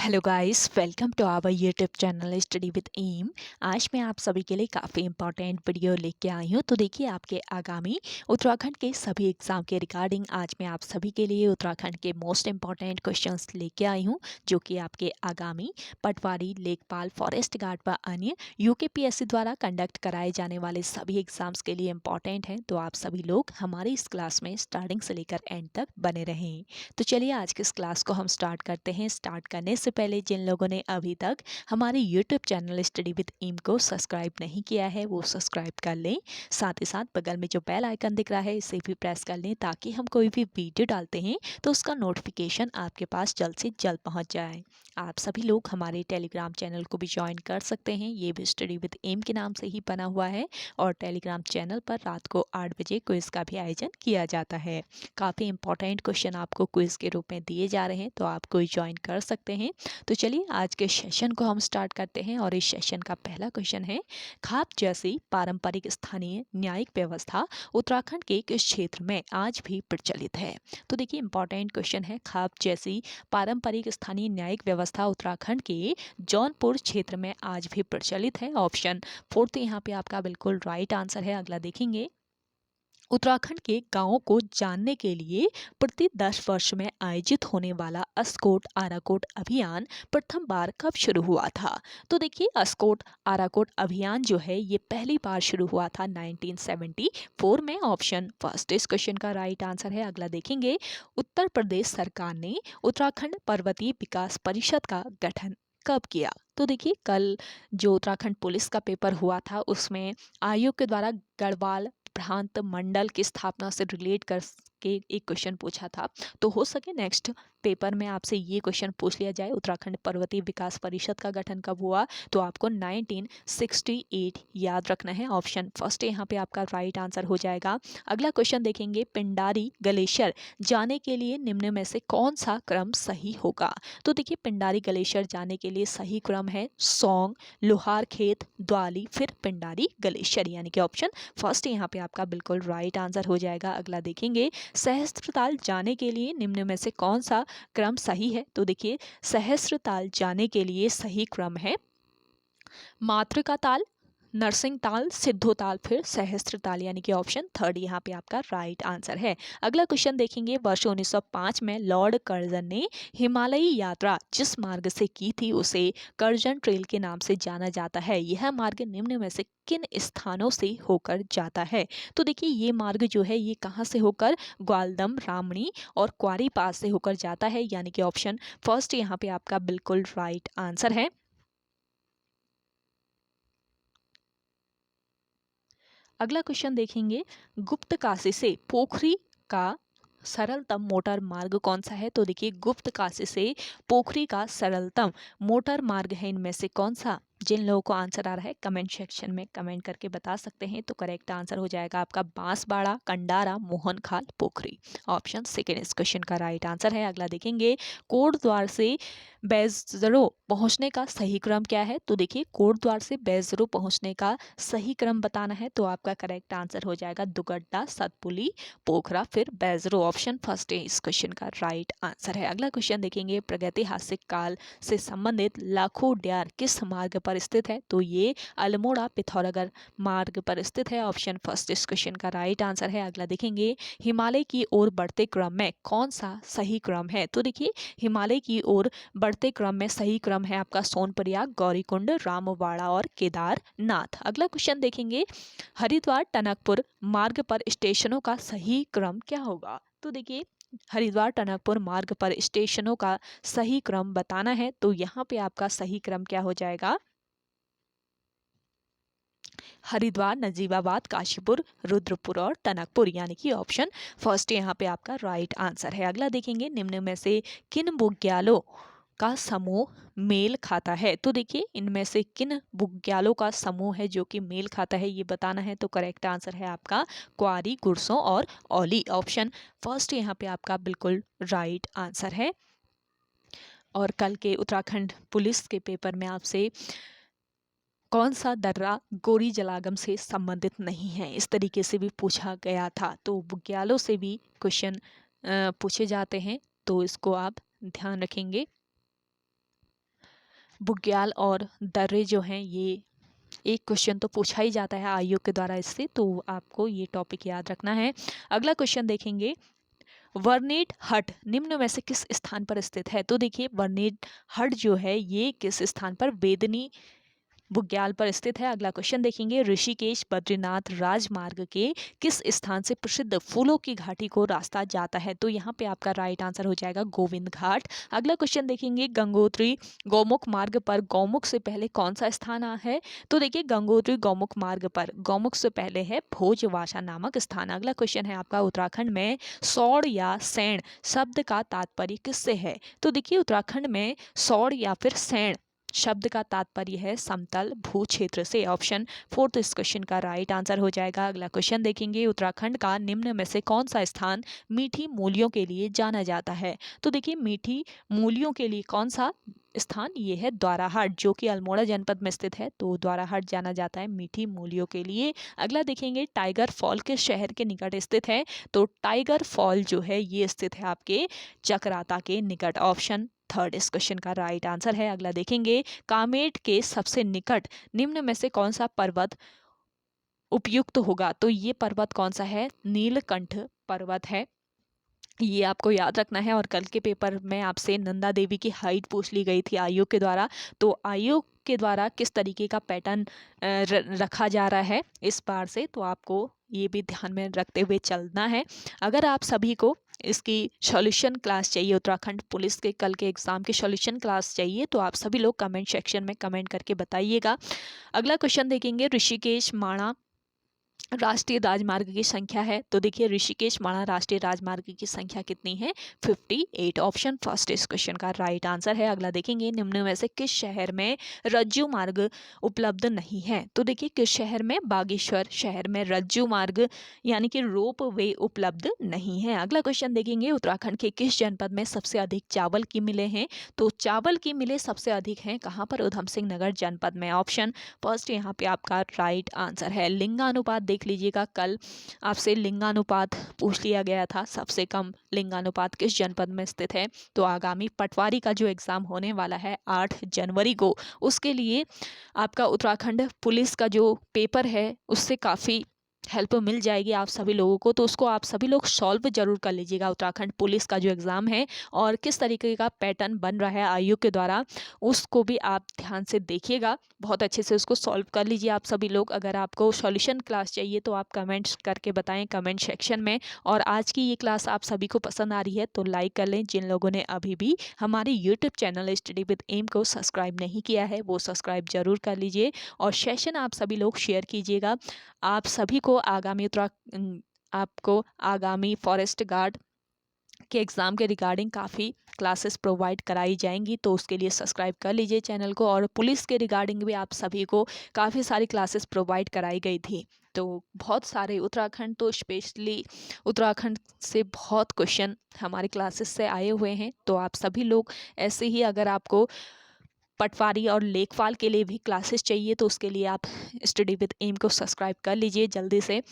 Hello guys, welcome to our YouTube channel study with M. आज मैं आप सभी के लिए काफ़ी इंपॉर्टेंट वीडियो लेके आई हूँ। तो देखिए, आपके आगामी उत्तराखंड के सभी एग्ज़ाम के रिगार्डिंग आज मैं आप सभी के लिए उत्तराखंड के मोस्ट इंपॉर्टेंट क्वेश्चंस लेके आई हूँ, जो कि आपके आगामी पटवारी, लेखपाल, फॉरेस्ट गार्ड व अन्य यूकेपीएससी द्वारा कंडक्ट कराए जाने वाले सभी एग्ज़ाम्स के लिए इंपॉर्टेंट हैं। तो आप सभी लोग हमारी इस क्लास में स्टार्टिंग से लेकर एंड तक बने रहें। तो चलिए, आज की इस क्लास को हम स्टार्ट करते हैं। स्टार्ट करने से पहले जिन लोगों ने अभी तक हमारे YouTube channel study with M को सब्सक्राइब नहीं किया है, वो सब्सक्राइब कर लें। साथ ही साथ बगल में जो बेल आइकन दिख रहा है, इसे भी प्रेस कर लें, ताकि हम कोई भी वीडियो डालते हैं तो उसका नोटिफिकेशन आपके पास जल्द से जल्द पहुंच जाए। आप सभी लोग हमारे टेलीग्राम चैनल को भी ज्वाइन कर सकते हैं। ये भी स्टडी विद एम के नाम से ही बना हुआ है और टेलीग्राम चैनल पर रात को 8 बजे क्विज का भी आयोजन किया जाता है। काफ़ी इंपॉर्टेंट क्वेश्चन आपको क्विज के रूप में दिए जा रहे हैं, तो आप कोई ज्वाइन कर सकते हैं। तो चलिए, आज के सेशन को हम स्टार्ट करते हैं और इस सेशन का पहला क्वेश्चन है, खाप जैसी पारंपरिक स्थानीय न्यायिक व्यवस्था उत्तराखंड के किस क्षेत्र में आज भी प्रचलित है। तो देखिए, इंपॉर्टेंट क्वेश्चन है, खाप जैसी पारंपरिक स्थानीय न्यायिक व्यवस्था उत्तराखंड के जौनपुर क्षेत्र में आज भी प्रचलित है। ऑप्शन 4 यहाँ पे आपका बिल्कुल राइट आंसर है। अगला देखेंगे, उत्तराखंड के गांवों को जानने के लिए प्रति 10 वर्ष में आयोजित होने वाला अस्कोट आराकोट अभियान प्रथम बार कब शुरू हुआ था। तो देखिए, अस्कोट आराकोट अभियान जो है ये पहली बार शुरू हुआ था 1974 में। ऑप्शन फर्स्ट इस क्वेश्चन का राइट आंसर है। अगला देखेंगे, उत्तर प्रदेश सरकार ने उत्तराखंड पर्वतीय विकास परिषद का गठन कब किया। तो देखिए, कल जो उत्तराखंड पुलिस का पेपर हुआ था, उसमें आयोग के द्वारा गढ़वाल प्रांत मंडल की स्थापना से रिलेट कर के एक क्वेश्चन पूछा था। तो हो सके नेक्स्ट पेपर में आपसे ये क्वेश्चन पूछ लिया जाए, उत्तराखंड पर्वतीय विकास परिषद का गठन कब हुआ, तो आपको 1968 याद रखना है। ऑप्शन फर्स्ट यहाँ पे आपका राइट आंसर हो जाएगा। अगला क्वेश्चन देखेंगे, पिंडारी ग्लेशियर जाने के लिए निम्न में से कौन सा क्रम सही होगा। तो देखिए, पिंडारी ग्लेशियर जाने के लिए सही क्रम है सौंग, लोहार खेत, द्वाली, फिर पिंडारी ग्लेशियर, यानी कि ऑप्शन फर्स्ट यहाँ पे आपका बिल्कुल राइट आंसर हो जाएगा। अगला देखेंगे, सहस्त्रताल जाने के लिए निम्न में से कौन सा क्रम सही है। तो देखिए, सहस्त्रताल जाने के लिए सही क्रम है मातृका ताल, नरसिंह ताल, सिद्धो ताल, फिर सहस्त्र ताल, यानी कि ऑप्शन थर्ड यहाँ पे आपका राइट आंसर है। अगला क्वेश्चन देखेंगे, वर्ष 1905 में लॉर्ड कर्जन ने हिमालयी यात्रा जिस मार्ग से की थी उसे कर्जन ट्रेल के नाम से जाना जाता है। यह मार्ग निम्न में से किन स्थानों से होकर जाता है। तो देखिए, ये मार्ग जो है ये कहाँ से होकर, ग्वालदम, रामणी और क्वारी पास से होकर जाता है, यानी कि ऑप्शन फर्स्ट यहाँ पे आपका बिल्कुल राइट आंसर है। अगला क्वेश्चन देखेंगे, गुप्त काशी से पोखरी का सरलतम मोटर मार्ग कौन सा है। तो देखिए, गुप्त काशी से पोखरी का सरलतम मोटर मार्ग है इनमें से कौन सा। जिन लोगों को आंसर आ रहा है कमेंट सेक्शन में कमेंट करके बता सकते हैं। तो करेक्ट आंसर हो जाएगा आपका बांसबाड़ा, कंडारा, मोहनखाल, पोखरी। ऑप्शन सेकेंड इस क्वेश्चन का राइट आंसर है। अगला देखेंगे, कोटद्वार से बेजरो पहुंचने का सही क्रम क्या है। तो देखिए, कोटद्वार से बेजरो पहुंचने का सही क्रम बताना है, तो आपका करेक्ट आंसर हो जाएगा दुगड्डा, सतपुली, पोखरा, फिर बेजरो। ऑप्शन फर्स्ट इस क्वेश्चन का राइट आंसर है। अगला क्वेश्चन देखेंगे, प्रागैतिहासिक काल से संबंधित लाखों ड्यार किस मार्ग पर स्थित है। तो ये अल्मोड़ा पिथौरागढ़ मार्ग पर स्थित है। ऑप्शन फर्स्ट इस क्वेश्चन का राइट आंसर है। अगला देखेंगे, हिमालय की ओर बढ़ते क्रम में कौन सा सही क्रम है। तो देखिए, हिमालय की ओर बढ़ते क्रम में सही क्रम है आपका सोनप्रयाग, गौरीकुंड, रामवाड़ा और केदारनाथ। अगला क्वेश्चन देखेंगे, हरिद्वार टनकपुर मार्ग पर स्टेशनों का सही क्रम क्या होगा। तो देखिए, हरिद्वार टनकपुर मार्ग पर स्टेशनों का सही क्रम बताना है, तो यहाँ पे आपका सही क्रम क्या हो जाएगा, हरिद्वार, नजीबाबाद, काशीपुर, रुद्रपुर और टनकपुर, यानी कि ऑप्शन फर्स्ट यहाँ पे आपका राइट आंसर है। अगला देखेंगे, निम्न में से किन बुग्यालों का समूह मेल खाता है। तो देखिए, इनमें से किन बुग्यालों का समूह है जो कि मेल खाता है, ये बताना है। तो करेक्ट आंसर है आपका क्वारी, गुरसों और औली। ऑप्शन फर्स्ट यहाँ पे आपका बिल्कुल राइट आंसर है। और कल के उत्तराखंड पुलिस के पेपर में आपसे कौन सा दर्रा गोरी जलागम से संबंधित नहीं है, इस तरीके से भी पूछा गया था। तो बुग्यालों से भी क्वेश्चन पूछे जाते हैं, तो इसको आप ध्यान रखेंगे। बुग्याल और दर्रे जो हैं, ये एक क्वेश्चन तो पूछा ही जाता है आयोग के द्वारा इससे, तो आपको ये टॉपिक याद रखना है। अगला क्वेश्चन देखेंगे, वर्नेट हट निम्न में से किस स्थान पर स्थित है? तो देखिए वर्नेट हट जो है ये किस स्थान पर, बेदनी बुग्याल पर स्थित है। अगला क्वेश्चन देखेंगे, ऋषिकेश बद्रीनाथ राजमार्ग के किस स्थान से प्रसिद्ध फूलों की घाटी को रास्ता जाता है? तो यहाँ पे आपका राइट आंसर हो जाएगा गोविंद घाट। अगला क्वेश्चन देखेंगे, गंगोत्री गौमुख मार्ग पर गौमुख से पहले कौन सा स्थान है? तो देखिए गंगोत्री गौमुख मार्ग पर गौमुख से पहले है भोजवासा नामक स्थान। अगला क्वेश्चन है आपका, उत्तराखंड में सौड़ या सैण शब्द का तात्पर्य किससे है? तो देखिए उत्तराखंड में सौड़ या फिर सैण शब्द का तात्पर्य है समतल भू क्षेत्र से। ऑप्शन 4 इस क्वेश्चन का राइट आंसर हो जाएगा। अगला क्वेश्चन देखेंगे, उत्तराखंड का निम्न में से कौन सा स्थान मीठी मूलियों के लिए जाना जाता है? तो देखिए मीठी मूलियों के लिए कौन सा स्थान, ये है द्वाराहाट, जो कि अल्मोड़ा जनपद में स्थित है। तो द्वाराहाट जाना जाता है मीठी मूलियों के लिए। अगला देखेंगे, टाइगर फॉल किस शहर के निकट स्थित है? तो टाइगर फॉल जो है ये स्थित है आपके चकराता के निकट। ऑप्शन 3 इस क्वेश्चन का राइट आंसर है। अगला देखेंगे, कामेट के सबसे निकट निम्न में से कौन सा पर्वत उपयुक्त होगा? तो ये पर्वत कौन सा है? नीलकंठ पर्वत है, ये आपको याद रखना है। और कल के पेपर में आपसे नंदा देवी की हाइट पूछ ली गई थी आयोग के द्वारा, तो आयोग के द्वारा किस तरीके का पैटर्न रखा जा रहा है इस बार से, तो आपको ये भी ध्यान में रखते हुए चलना है। अगर आप सभी को इसकी सॉल्यूशन क्लास चाहिए, उत्तराखंड पुलिस के कल के एग्जाम की सॉल्यूशन क्लास चाहिए, तो आप सभी लोग कमेंट सेक्शन में कमेंट करके बताइएगा। अगला क्वेश्चन देखेंगे, ऋषिकेश माणा राष्ट्रीय राजमार्ग की संख्या है? तो देखिए ऋषिकेश माणा राष्ट्रीय राजमार्ग की संख्या कितनी है? 58। ऑप्शन फर्स्ट इस क्वेश्चन का राइट आंसर है। अगला देखेंगे, निम्न में से किस शहर में रज्जू मार्ग उपलब्ध नहीं है? तो देखिए किस शहर में? बागेश्वर शहर में रज्जू मार्ग यानी कि रोप वे उपलब्ध नहीं है। अगला क्वेश्चन देखेंगे, उत्तराखंड के किस जनपद में सबसे अधिक चावल की मिलें हैं? तो चावल की मिलें सबसे अधिक हैं कहाँ पर? उधम सिंह नगर जनपद में। ऑप्शन फर्स्ट यहाँ पे आपका राइट आंसर है। लिंगानुपात देख लीजिएगा, कल आपसे लिंगानुपात पूछ लिया गया था, सबसे कम लिंगानुपात किस जनपद में स्थित है? तो आगामी पटवारी का जो एग्जाम होने वाला है 8 जनवरी को, उसके लिए आपका उत्तराखंड पुलिस का जो पेपर है उससे काफ़ी हेल्प मिल जाएगी आप सभी लोगों को, तो उसको आप सभी लोग सॉल्व जरूर कर लीजिएगा। उत्तराखंड पुलिस का जो एग्ज़ाम है और किस तरीके का पैटर्न बन रहा है आयोग के द्वारा, उसको भी आप ध्यान से देखिएगा, बहुत अच्छे से उसको सॉल्व कर लीजिए आप सभी लोग। अगर आपको सॉल्यूशन क्लास चाहिए तो आप कमेंट्स करके बताएं कमेंट सेक्शन में। और आज की ये क्लास आप सभी को पसंद आ रही है तो लाइक कर लें। जिन लोगों ने अभी भी हमारे YouTube channel study with M को सब्सक्राइब नहीं किया है वो सब्सक्राइब जरूर कर लीजिए, और सेशन आप सभी लोग शेयर कीजिएगा। आप सभी को आगामी फॉरेस्ट गार्ड के एग्ज़ाम के रिगार्डिंग काफ़ी क्लासेस प्रोवाइड कराई जाएंगी, तो उसके लिए सब्सक्राइब कर लीजिए चैनल को। और पुलिस के रिगार्डिंग भी आप सभी को काफ़ी सारी क्लासेस प्रोवाइड कराई गई थी, तो बहुत सारे उत्तराखंड, तो स्पेशली उत्तराखंड से बहुत क्वेश्चन हमारी क्लासेस से आए हुए हैं। तो आप सभी लोग ऐसे ही, अगर आपको पटवारी और लेखपाल के लिए भी क्लासेस चाहिए तो उसके लिए आप स्टडी विद एम को सब्सक्राइब कर लीजिए जल्दी से।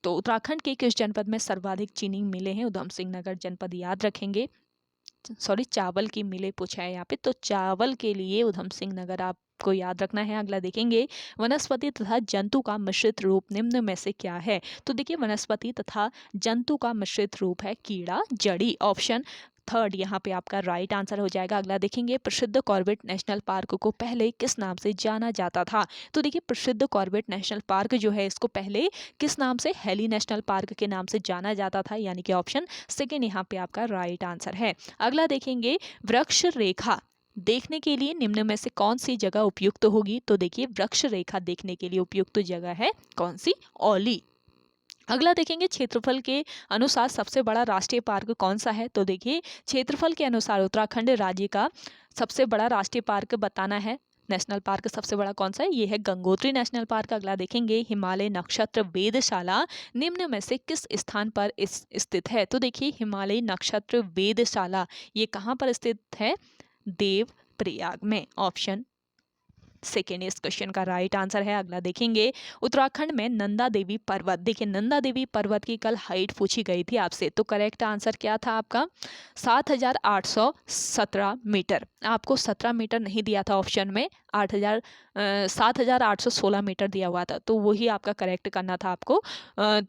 तो उत्तराखंड के किस जनपद में सर्वाधिक चीनी मिले हैं? उधम सिंह नगर जनपद याद रखेंगे। सॉरी, चावल की मिले पूछा है यहाँ पे, तो चावल के लिए उधम सिंह नगर आपको याद रखना है। अगला देखेंगे, वनस्पति तथा जंतु का मिश्रित रूप निम्न में से क्या है? तो देखिए वनस्पति तथा जंतु का मिश्रित रूप है कीड़ा जड़ी। ऑप्शन 3 यहाँ पे आपका राइट आंसर हो जाएगा। अगला देखेंगे, प्रसिद्ध कॉर्बेट नेशनल पार्क को पहले किस नाम से जाना जाता था? तो देखिए प्रसिद्ध कॉर्बेट नेशनल पार्क जो है इसको पहले किस नाम से? हेली नेशनल पार्क के नाम से जाना जाता था, यानी कि ऑप्शन सेकेंड यहाँ पे आपका राइट आंसर है। अगला देखेंगे, वृक्ष रेखा देखने के लिए निम्न में से कौन सी जगह उपयुक्त होगी? तो देखिए वृक्ष रेखा देखने के लिए उपयुक्त जगह है कौन सी? औली। अगला देखेंगे, क्षेत्रफल के अनुसार सबसे बड़ा राष्ट्रीय पार्क कौन सा है? तो देखिए क्षेत्रफल के अनुसार उत्तराखंड राज्य का सबसे बड़ा राष्ट्रीय पार्क बताना है। नेशनल पार्क सबसे बड़ा कौन सा है? ये है गंगोत्री नेशनल पार्क। अगला देखेंगे, हिमालय नक्षत्र वेधशाला निम्न में से किस स्थान पर स्थित है? तो देखिए हिमालय नक्षत्र वेधशाला ये कहाँ पर स्थित है? देवप्रयाग में। ऑप्शन सेकेंड इस क्वेश्चन का राइट आंसर है। अगला देखेंगे, उत्तराखंड में नंदा देवी पर्वत, देखिए नंदा देवी पर्वत की कल हाइट पूछी गई थी आपसे, तो करेक्ट आंसर क्या था आपका 7,817 मीटर। आपको 17 मीटर नहीं दिया था ऑप्शन में, 7,816 मीटर दिया हुआ था, तो वही आपका करेक्ट करना था आपको।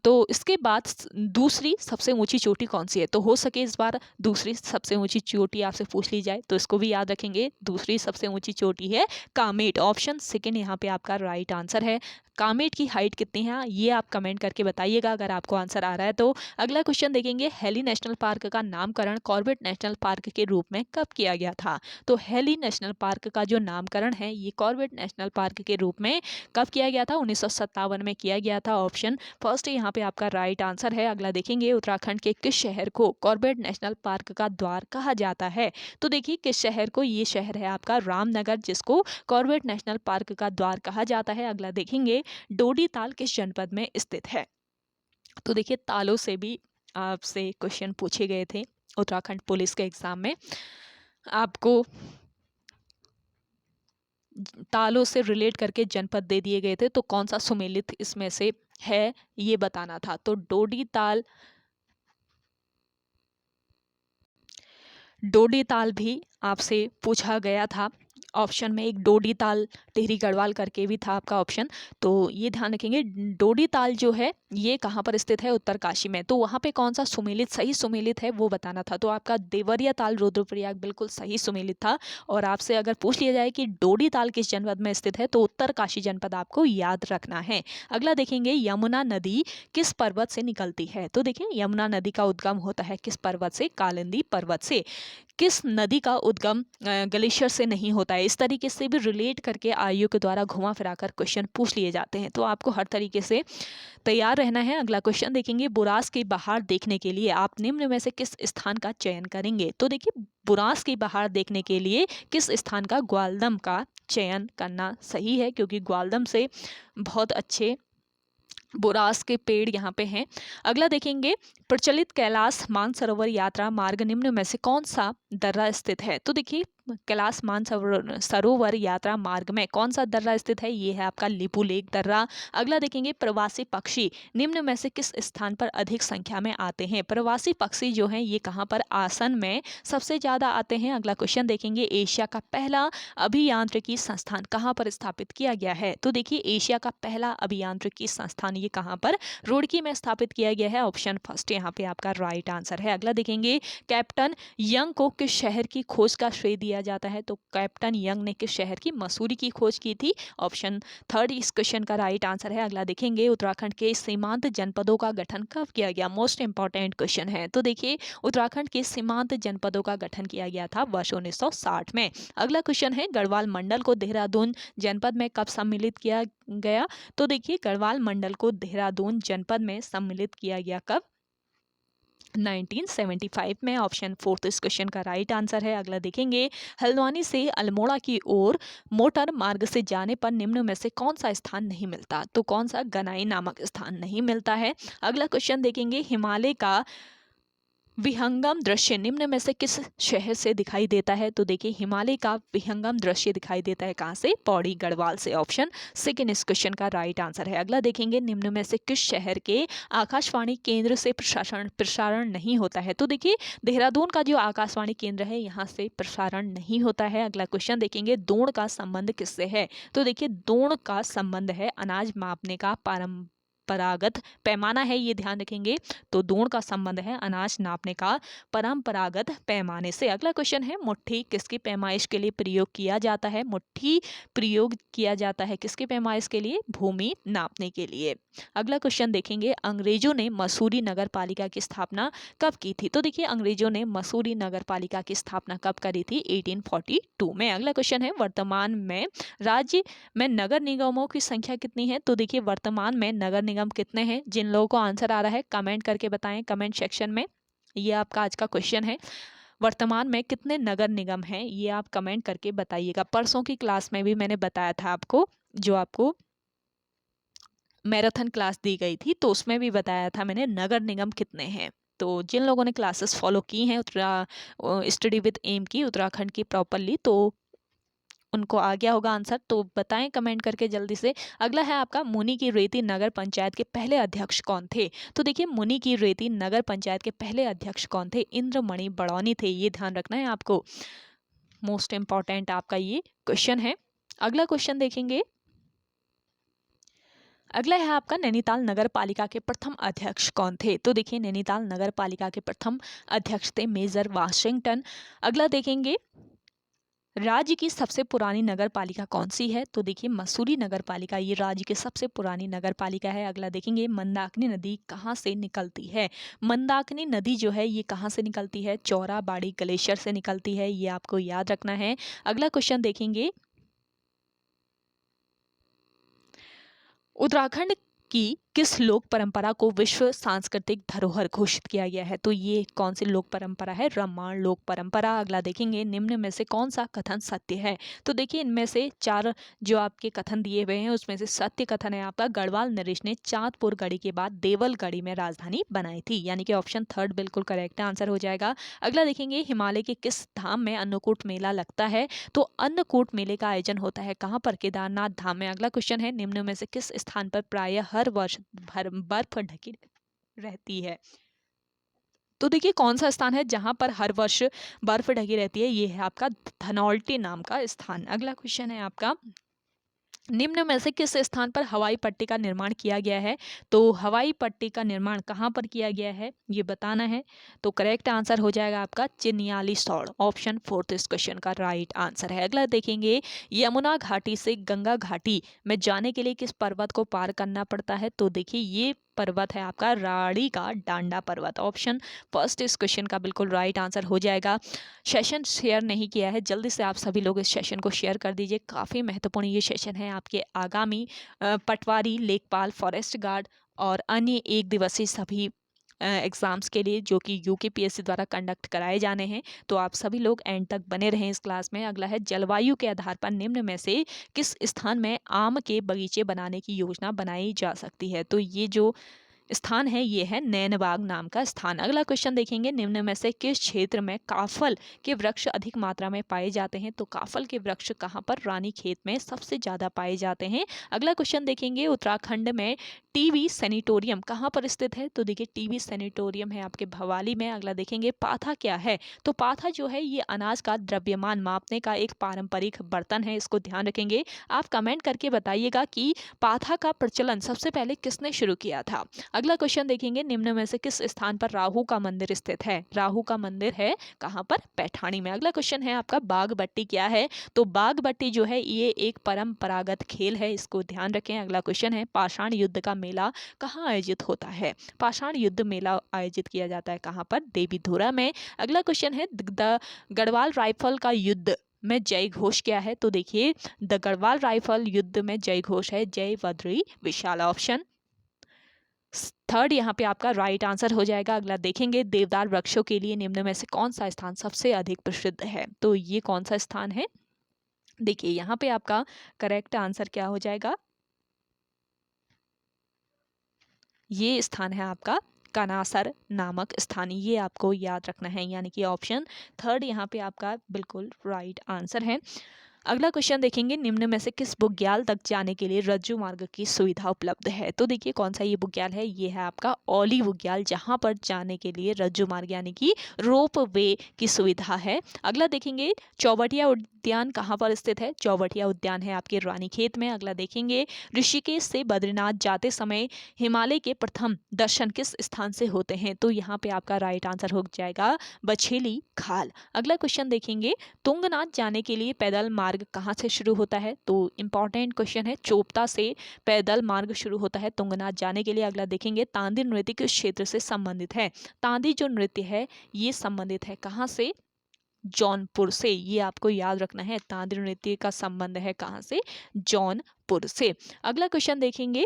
तो इसके बाद दूसरी सबसे ऊंची चोटी कौन सी है, तो हो सके इस बार दूसरी सबसे ऊंची चोटी आपसे पूछ ली जाए, तो इसको भी याद रखेंगे। दूसरी सबसे ऊंची चोटी है कामेट, ऑप्शन सेकेंड यहाँ पे आपका राइट आंसर है। कामेट की हाइट कितनी है ये आप कमेंट करके बताइएगा अगर आपको आंसर आ रहा है तो। अगला क्वेश्चन देखेंगे, हेली नेशनल पार्क का नामकरण कॉर्बेट नेशनल पार्क के रूप में कब किया गया था, तो हेली नेशनल पार्क का जो नामकरण है ये कॉर्बेट नेशनल पार्क के रूप में कब किया गया था, 1957 में किया गया था। ऑप्शन फर्स्ट यहाँ पे आपका राइट आंसर है। अगला देखेंगे, उत्तराखंड के किस शहर को कॉर्बेट नेशनल पार्क का द्वार कहा जाता है, तो देखिए किस शहर को, ये शहर है आपका रामनगर, जिसको कॉर्बेट नेशनल पार्क का द्वार कहा जाता है। अगला देखेंगे, डोडी ताल किस जनपद में स्थित है, तो देखिए तालों से भी आपसे क्वेश्चन पूछे गए थे उत्तराखंड पुलिस के एग्जाम में। आपको तालों से रिलेट करके जनपद दे दिए गए थे, तो कौन सा सुमेलित इसमें से है ये बताना था, तो डोडी ताल भी आपसे पूछा गया था। ऑप्शन में एक डोडी ताल टिहरी गढ़वाल करके भी था आपका ऑप्शन, तो ये ध्यान रखेंगे। डोडी ताल जो है ये कहाँ पर स्थित है, उत्तरकाशी में, तो वहाँ पे कौन सा सुमेलित सही सुमेलित है वो बताना था, तो आपका देवरिया ताल रुद्रप्रयाग बिल्कुल सही सुमेलित था। और आपसे अगर पूछ लिया जाए कि डोडी ताल किस जनपद में स्थित है, तो उत्तरकाशी जनपद आपको याद रखना है। अगला देखेंगे, यमुना नदी किस पर्वत से निकलती है, तो देखिए यमुना नदी का उद्गम होता है किस पर्वत से, कालिंदी पर्वत से। किस नदी का उद्गम ग्लेशियर से नहीं होता है, इस तरीके से भी रिलेट करके आयु के द्वारा घुमा फिराकर क्वेश्चन पूछ लिए जाते हैं, तो आपको हर तरीके से तैयार रहना है। अगला क्वेश्चन देखेंगे, बुरास की बहार देखने के लिए आप निम्न में से किस स्थान का चयन करेंगे, तो देखिए बुरास की बहार देखने के लिए किस स्थान का, ग्वालदम का चयन करना सही है, क्योंकि ग्वालदम से बहुत अच्छे बुरास के पेड़ यहाँ पे हैं। अगला देखेंगे, प्रचलित कैलाश मानसरोवर यात्रा मार्ग निम्न में से कौन सा दर्रा स्थित है, तो देखिए कैलाश मानसरोवर यात्रा मार्ग में कौन सा दर्रा स्थित है, ये है आपका लिपुलेख दर्रा। अगला देखेंगे, प्रवासी पक्षी निम्न में से किस स्थान पर अधिक संख्या में आते हैं, प्रवासी पक्षी जो हैं ये कहाँ पर, आसन में सबसे ज्यादा आते हैं। अगला क्वेश्चन देखेंगे, एशिया का पहला अभियांत्रिकी संस्थान कहाँ पर स्थापित किया गया है, तो देखिए एशिया का पहला अभियांत्रिकी संस्थान ये कहाँ पर, रुड़की में स्थापित किया गया है। ऑप्शन फर्स्ट यहाँ पे आपका राइट आंसर है। अगला देखेंगे, कैप्टन यंग को किस शहर की खोज का श्रेय दिया जाता है, तो कैप्टन यंग ने किस शहर की, मसूरी की खोज की थी। ऑप्शन थर्ड इस क्वेश्चन का राइट आंसर है। अगला देखेंगे, उत्तराखंड के सीमांत जनपदों का गठन कब किया गया, मोस्ट इंपॉर्टेंट क्वेश्चन है, तो देखिए उत्तराखंड के सीमांत जनपदों का गठन किया गया था वर्ष 1960 में। अगला क्वेश्चन है, गढ़वाल मंडल को देहरादून जनपद में कब सम्मिलित किया गया, तो देखिए गढ़वाल मंडल को देहरादून जनपद में सम्मिलित किया गया कब, 1975 में। ऑप्शन फोर्थ इस क्वेश्चन का राइट आंसर है। अगला देखेंगे, हल्द्वानी से अल्मोड़ा की ओर मोटर मार्ग से जाने पर निम्न में से कौन सा स्थान नहीं मिलता, तो कौन सा, गनाई नामक स्थान नहीं मिलता है। अगला क्वेश्चन देखेंगे, हिमालय का विहंगम दृश्य निम्न में से किस शहर से दिखाई देता है, तो देखिए हिमालय का विहंगम दृश्य दिखाई देता है कहाँ से, पौड़ी गढ़वाल से। ऑप्शन सेकेंड इस क्वेश्चन का राइट आंसर है। अगला देखेंगे, निम्न में से किस शहर के आकाशवाणी केंद्र से प्रसारण नहीं होता है, तो देखिए देहरादून का जो आकाशवाणी केंद्र है यहाँ से प्रसारण नहीं होता है। अगला क्वेश्चन देखेंगे, दोण का संबंध किससे है, तो देखिए दोण का संबंध है अनाज मापने का परंपरागत पैमाना है, ये ध्यान रखेंगे, तो दोण का संबंध है अनाज नापने का परंपरागत पैमाने से। अगला क्वेश्चन है, मुट्ठी किसकी पैमाइश के लिए प्रयोग किया जाता है, मुट्ठी प्रयोग किया जाता है किसकी पैमाइश के लिए, भूमि नापने के लिए। अगला क्वेश्चन देखेंगे, अंग्रेजों ने मसूरी नगर पालिका की स्थापना कब की थी, तो देखिए अंग्रेजों ने मसूरी नगर पालिका की स्थापना कब करी थी, 1842 में। अगला क्वेश्चन है, वर्तमान में राज्य में नगर निगमों की संख्या कितनी है, तो देखिए वर्तमान में नगर निगम कितने हैं, जिन लोगों को आंसर आ रहा है कमेंट करके बताएं कमेंट सेक्शन में, ये आपका आज का क्वेश्चन है। वर्तमान में कितने नगर निगम हैं ये आप कमेंट करके बताइएगा। परसों की क्लास में भी मैंने बताया था आपको, जो आपको मैराथन क्लास दी गई थी तो उसमें भी बताया था मैंने नगर निगम कितने हैं। तो जिन लोगों ने क्लासेस फॉलो की हैं स्टडी विद एम की उत्तराखंड की प्रॉपरली, तो उनको आ गया होगा आंसर, तो बताएं कमेंट करके जल्दी से। अगला है आपका मुनि की रेती नगर पंचायत के पहले अध्यक्ष कौन थे? तो देखिए मुनि की रेती नगर पंचायत के पहले अध्यक्ष कौन थे? इंद्रमणि बड़ौनी थे, ये ध्यान रखना है आपको। मोस्ट इंपॉर्टेंट आपका ये क्वेश्चन है। अगला क्वेश्चन देखेंगे। अगला है आपका नैनीताल नगर पालिका के प्रथम अध्यक्ष कौन थे? तो देखिए नैनीताल नगर पालिका के प्रथम अध्यक्ष थे मेजर वाशिंगटन। अगला देखेंगे, राज्य की सबसे पुरानी नगर पालिका कौन सी है? तो देखिए मसूरी नगर पालिका ये राज्य की सबसे पुरानी नगर पालिका है। अगला देखेंगे, मंदाकिनी नदी कहाँ से निकलती है? मंदाकिनी नदी जो है ये कहाँ से निकलती है? चौराबाड़ी ग्लेशियर से निकलती है, ये आपको याद रखना है। अगला क्वेश्चन देखेंगे, उत्तराखंड की किस लोक परंपरा को विश्व सांस्कृतिक धरोहर घोषित किया गया है? तो ये कौन सी लोक परंपरा है? रामायण लोक परंपरा। अगला देखेंगे, निम्न में से कौन सा कथन सत्य है? तो देखिए इनमें से 4 जो आपके कथन दिए हुए हैं उसमें से सत्य कथन है आपका, गढ़वाल नरेश ने चांदपुर गढ़ी के बाद देवलगढ़ी में राजधानी बनाई थी, यानी कि ऑप्शन 3 बिल्कुल करेक्ट आंसर हो जाएगा। अगला देखेंगे, हिमालय के किस धाम में अन्नकूट मेला लगता है? तो अन्नकूट मेले का आयोजन होता है कहाँ पर? केदारनाथ धाम में। अगला क्वेश्चन है, निम्न में से किस स्थान पर प्रायः हर वर्ष बर्फ ढकी रहती है? तो देखिए कौन सा स्थान है जहां पर हर वर्ष बर्फ ढकी रहती है? ये है आपका धनौल्टी नाम का स्थान। अगला क्वेश्चन है आपका, निम्न में से किस स्थान पर हवाई पट्टी का निर्माण किया गया है? तो हवाई पट्टी का निर्माण कहाँ पर किया गया है ये बताना है। तो करेक्ट आंसर हो जाएगा आपका चिन्यालीसौड़, ऑप्शन 4 इस क्वेश्चन का राइट आंसर है। अगला देखेंगे, यमुना घाटी से गंगा घाटी में जाने के लिए किस पर्वत को पार करना पड़ता है? तो देखिए ये पर्वत है आपका राड़ी का डांडा पर्वत, ऑप्शन 1 इस क्वेश्चन का बिल्कुल राइट आंसर हो जाएगा। सेशन शेयर नहीं किया है, जल्दी से आप सभी लोग इस सेशन को शेयर कर दीजिए, काफ़ी महत्वपूर्ण ये सेशन है आपके आगामी पटवारी, लेखपाल, फॉरेस्ट गार्ड और अन्य एक दिवसीय सभी एग्ज़ाम्स के लिए जो कि यूकेपीएससी द्वारा कंडक्ट कराए जाने हैं। तो आप सभी लोग एंड तक बने रहें इस क्लास में। अगला है, जलवायु के आधार पर निम्न में से किस स्थान में आम के बगीचे बनाने की योजना बनाई जा सकती है? तो ये जो स्थान है ये है नैनबाग नाम का स्थान। अगला क्वेश्चन देखेंगे, निम्न में से किस क्षेत्र में काफल के वृक्ष अधिक मात्रा में पाए जाते हैं? तो काफल के वृक्ष कहाँ पर? रानीखेत में सबसे ज्यादा पाए जाते हैं। अगला क्वेश्चन देखेंगे, उत्तराखंड में टीबी सैनिटोरियम कहाँ पर स्थित है? तो देखिए टीबी सैनिटोरियम है आपके भवाली में। अगला देखेंगे, पाथा क्या है? तो पाथा जो है ये अनाज का द्रव्यमान मापने का एक पारंपरिक बर्तन है, इसको ध्यान रखेंगे। आप कमेंट करके बताइएगा कि पाथा का प्रचलन सबसे पहले किसने शुरू किया था। अगला क्वेश्चन देखेंगे, निम्न में से किस स्थान पर राहु का मंदिर स्थित है? राहु का मंदिर है कहाँ पर? पैठाणी में। अगला क्वेश्चन है आपका, बाघ बट्टी क्या है? तो बाघ बट्टी जो है ये एक परंपरागत खेल है, इसको ध्यान रखें। अगला क्वेश्चन है, पाषाण युद्ध का मेला कहाँ आयोजित होता है? पाषाण युद्ध मेला आयोजित किया जाता है कहाँ पर? देवीधुरा में। अगला क्वेश्चन है, गढ़वाल राइफल का युद्ध में जय घोष क्या है? तो देखिए द गढ़वाल राइफल युद्ध में जय घोष है जय वद्री विशाल, ऑप्शन 3 यहाँ पे आपका राइट आंसर हो जाएगा। अगला देखेंगे, देवदार वृक्षों के लिए निम्न में से कौन सा स्थान सबसे अधिक प्रसिद्ध है? तो ये कौन सा स्थान है? देखिए यहाँ पे आपका करेक्ट आंसर क्या हो जाएगा, ये स्थान है आपका कनासर नामक स्थान, ये आपको याद रखना है, यानी कि ऑप्शन 3 यहाँ पे आपका बिल्कुल राइट आंसर है। अगला क्वेश्चन देखेंगे, निम्न में से किस बुग्याल तक जाने के लिए रज्जू मार्ग की सुविधा उपलब्ध है? तो देखिए कौन सा ये बुग्याल है, ये है आपका औली बुग्याल, जहां पर जाने के लिए रज्जू मार्ग यानी कि रोप वे की सुविधा है। अगला देखेंगे, चौबटिया उद्यान कहाँ पर स्थित है? चौबटिया उद्यान है आपके रानीखेत में। अगला देखेंगे, ऋषिकेश से बद्रीनाथ जाते समय हिमालय के प्रथम दर्शन किस स्थान से होते हैं? तो यहाँ पे आपका राइट आंसर हो जाएगा बछेली खाल। अगला क्वेश्चन देखेंगे, तुंगनाथ जाने के लिए पैदल मार्ग कहाँ से शुरू होता है? तो इंपॉर्टेंट क्वेश्चन है, चोपता से पैदल मार्ग शुरू होता है तुंगनाथ जाने के लिए। अगला देखेंगे, तांदी नृत्य किस क्षेत्र से संबंधित है? तांदी जो नृत्य है ये संबंधित है कहाँ से? जौनपुर से, ये आपको याद रखना है, तांदी नृत्य का संबंध है कहाँ से? जौनपुर से। अगला क्वेश्चन देखेंगे,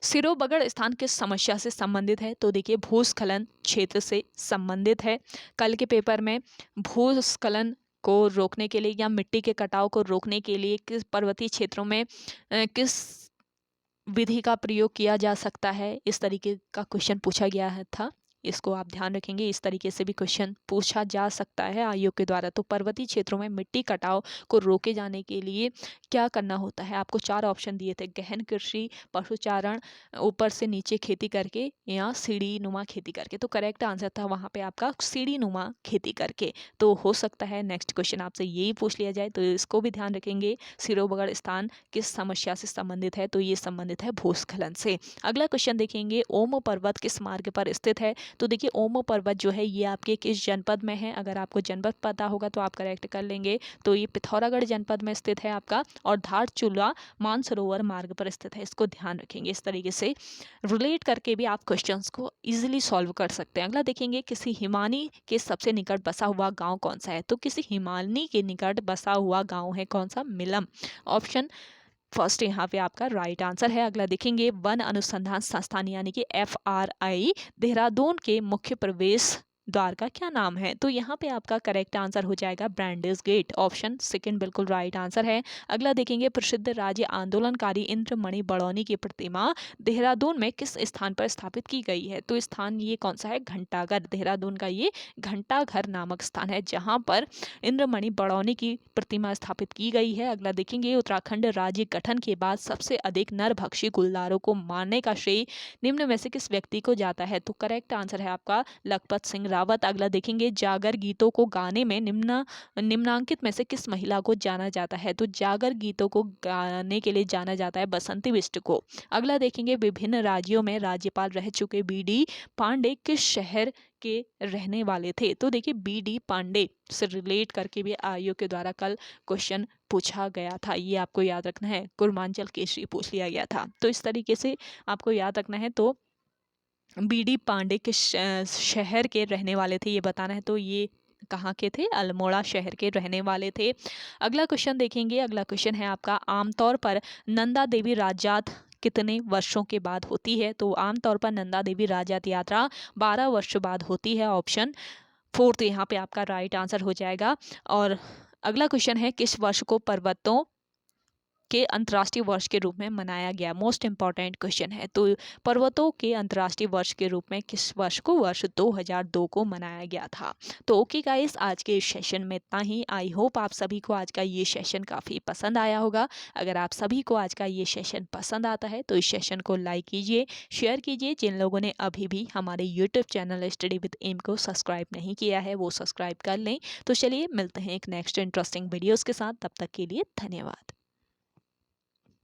सिरोबगड़ स्थान किस समस्या से संबंधित है? तो देखिए भूस्खलन क्षेत्र से संबंधित है। कल के पेपर में भूस्खलन को रोकने के लिए या मिट्टी के कटाव को रोकने के लिए किस पर्वतीय क्षेत्रों में किस विधि का प्रयोग किया जा सकता है, इस तरीके का क्वेश्चन पूछा गया था। इसको आप ध्यान रखेंगे। इस तरीके से भी क्वेश्चन पूछा जा सकता है आयोग के द्वारा। तो पर्वतीय क्षेत्रों में मिट्टी कटाव को रोके जाने के लिए क्या करना होता है? आपको 4 ऑप्शन दिए थे, गहन कृषि, पशुचारण, ऊपर से नीचे खेती करके या सीढ़ी नुमा खेती करके। तो करेक्ट आंसर था वहाँ पे आपका सीढ़ी नुमा खेती करके। तो हो सकता है नेक्स्ट क्वेश्चन आपसे यही पूछ लिया जाए, तो इसको भी ध्यान रखेंगे। सिरोबगढ़ स्थान किस समस्या से संबंधित है? तो ये संबंधित है भूस्खलन से। अगला क्वेश्चन देखेंगे, ओम पर्वत किस मार्ग पर स्थित है? तो देखिए ओम पर्वत जो है ये आपके किस जनपद में है? अगर आपको जनपद पता होगा तो आप करेक्ट कर लेंगे। तो ये पिथौरागढ़ जनपद में स्थित है आपका, और धारचूला मानसरोवर मार्ग पर स्थित है। इसको ध्यान रखेंगे। इस तरीके से रिलेट करके भी आप क्वेश्चंस को इजीली सॉल्व कर सकते हैं। अगला देखेंगे, किसी हिमानी के सबसे निकट बसा हुआ गांव कौन सा है? तो किसी हिमानी के निकट बसा हुआ गांव है कौन सा? मिलम। ऑप्शन फर्स्ट यहाँ पे आपका राइट आंसर है। अगला देखेंगे, वन अनुसंधान संस्थान यानी कि FRI देहरादून के मुख्य प्रवेश द्वार का क्या नाम है? तो यहाँ पे आपका करेक्ट आंसर हो जाएगा ब्रांडिस गेट। ऑप्शन सेकंड बिल्कुल राइट आंसर है। अगला देखेंगे, प्रसिद्ध राज्य आंदोलनकारी इंद्रमणि बड़ौनी की प्रतिमा देहरादून में किस स्थान पर स्थापित की गई है? तो स्थान ये कौन सा है? घंटाघर। देहरादून का ये घंटाघर नामक स्थान है जहाँ पर इंद्रमणि बड़ौनी की प्रतिमा स्थापित की गई है। अगला देखेंगे, उत्तराखंड राज्य गठन के बाद सबसे अधिक नरभक्षी गुलदारों को मारने का श्रेय निम्न में से किस व्यक्ति को जाता है? तो करेक्ट आंसर है आपका लखपत सिंह रावत। अगला देखेंगे, जागर गीतों को गाने में निम्नांकित में से किस महिला को जाना जाता है? तो जागर गीतों को गाने के लिए जाना जाता है बसंती बिष्ट को। अगला देखेंगे, विभिन्न राज्यों में राज्यपाल रह चुके BD पांडे किस शहर के रहने वाले थे? तो देखिए BD पांडे से रिलेट करके भी आयोग के द्वारा कल क्वेश्चन पूछा गया था, ये आपको याद रखना है। कुर्मांचल केसरी पूछ लिया गया था, तो इस तरीके से आपको याद रखना है। तो BD पांडे किस शहर के रहने वाले थे ये बताना है। तो ये कहाँ के थे? अल्मोड़ा शहर के रहने वाले थे। अगला क्वेश्चन देखेंगे। अगला क्वेश्चन है आपका, आमतौर पर नंदा देवी राजजात कितने वर्षों के बाद होती है? तो आमतौर पर नंदा देवी राजजात यात्रा 12 वर्ष बाद होती है। ऑप्शन फोर्थ यहाँ पे आपका राइट आंसर हो जाएगा। और अगला क्वेश्चन है, किस वर्ष को पर्वतों के अंतर्राष्ट्रीय वर्ष के रूप में मनाया गया? मोस्ट इंपॉर्टेंट क्वेश्चन है। तो पर्वतों के अंतर्राष्ट्रीय वर्ष के रूप में किस वर्ष को? वर्ष 2002 को मनाया गया था। तो ओके गाइस, आज के इस सेशन में इतना ही। आई होप आप सभी को आज का ये सेशन काफ़ी पसंद आया होगा। अगर आप सभी को आज का ये सेशन पसंद आता है तो इस सेशन को लाइक कीजिए, शेयर कीजिए। जिन लोगों ने अभी भी हमारे YouTube channel study with M को सब्सक्राइब नहीं किया है वो सब्सक्राइब कर लें। तो चलिए मिलते हैं एक नेक्स्ट इंटरेस्टिंग वीडियोज़ के साथ। तब तक के लिए धन्यवाद।